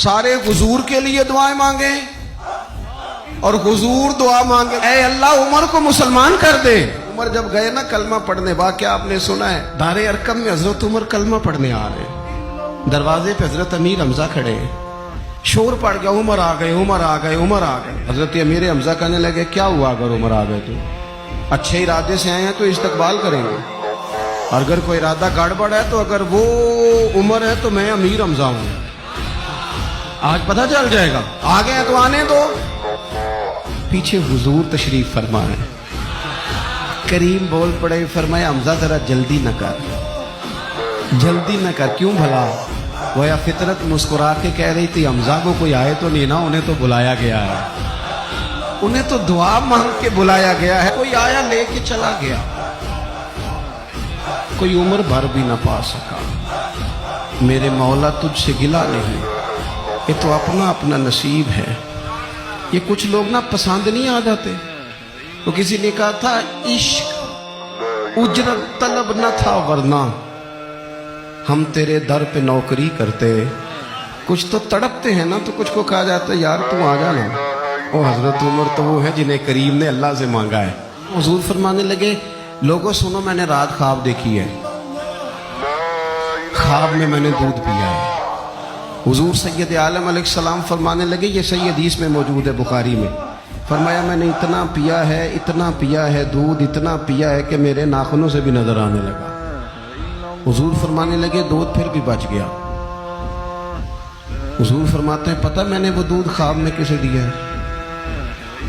سارے حضور کے لیے دعائیں مانگیں اور حضور دعا مانگے اے اللہ عمر کو مسلمان کر دے. عمر جب گئے نا کلمہ پڑھنے، واقعہ آپ نے سنا ہے، دار ارقم میں حضرت عمر کلمہ پڑھنے آ رہے، دروازے پہ حضرت امیر حمزہ کھڑے ہیں، شور پڑ گیا عمر آ گئے عمر آ گئے عمر آ گئے. حضرت امیر حمزہ کہنے لگے کیا ہوا اگر عمر آ گئے تو اچھے ارادے سے آئے ہیں تو استقبال کریں گے، اور اگر کوئی ارادہ گڑبڑ ہے تو اگر وہ عمر ہے تو میں امیر حمزہ ہوں، آج پتہ چل جائے گا. آ گئے ہیں تو آنے دو. پیچھے حضور تشریف فرمائے، کریم بول پڑے، فرمایا حمزہ ذرا جلدی نہ کر، جلدی نہ کر. کیوں بھلا؟ گویا فطرت مسکرا کے کہہ رہی تھی حمزہ کو کوئی آئے تو نہیں نا، انہیں تو بلایا گیا ہے، انہیں تو دعا مانگ کے بلایا گیا ہے، کوئی آیا لے کے چلا گیا، کوئی عمر بھر بھی نہ پا سکا. میرے مولا تجھ سے گلہ نہیں، یہ تو اپنا اپنا نصیب ہے. یہ کچھ لوگ نا پسند نہیں آ جاتے. تو کسی نے کہا تھا عشق اجرت طلب نہ تھا ورنہ ہم تیرے در پہ نوکری کرتے. کچھ تو تڑپتے ہیں نا، تو کچھ کو کہا جاتا ہے یار تو آ جا نا. وہ حضرت عمر تو وہ ہے جنہیں کریم نے اللہ سے مانگا ہے. حضور فرمانے لگے لوگوں سنو، میں نے رات خواب دیکھی ہے، خواب میں نے دودھ پیا ہے. حضور سید عالم علیہ السلام فرمانے لگے، یہ صحیح حدیث میں موجود ہے بخاری میں، فرمایا میں نے اتنا پیا ہے دودھ، اتنا پیا ہے کہ میرے ناخنوں سے بھی نظر آنے لگا. حضور فرمانے لگے دودھ پھر بھی بچ گیا. حضور فرماتے ہیں پتہ میں نے وہ دودھ خواب میں کسے دیا ہے؟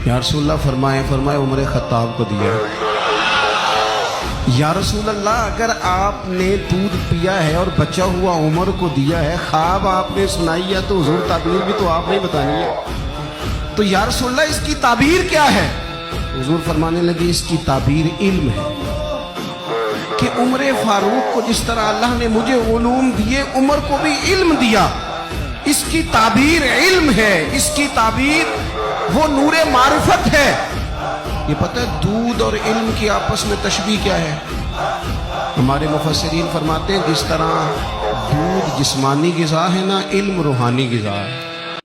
یا رسول اللہ فرمائے عمر خطاب کو دیا ہے. یا رسول اللہ اگر آپ نے دودھ پیا ہے اور بچا ہوا عمر کو دیا ہے، خواب آپ نے سنائی ہے، تو حضور تعبیر بھی تو آپ نے بتانی ہے. تو یا رسول اللہ اس کی تعبیر کیا ہے؟ حضور فرمانے لگے اس کی تعبیر علم ہے، کہ عمر فاروق کو جس طرح اللہ نے مجھے علوم دیے عمر کو بھی علم دیا. اس کی تعبیر علم ہے، اس کی تعبیر وہ نور معرفت ہے. یہ پتہ ہے دودھ اور علم کی آپس میں تشبیہ کیا ہے؟ ہمارے مفسرین فرماتے ہیں جس طرح دودھ جسمانی غذا ہے نا، علم روحانی غذا ہے.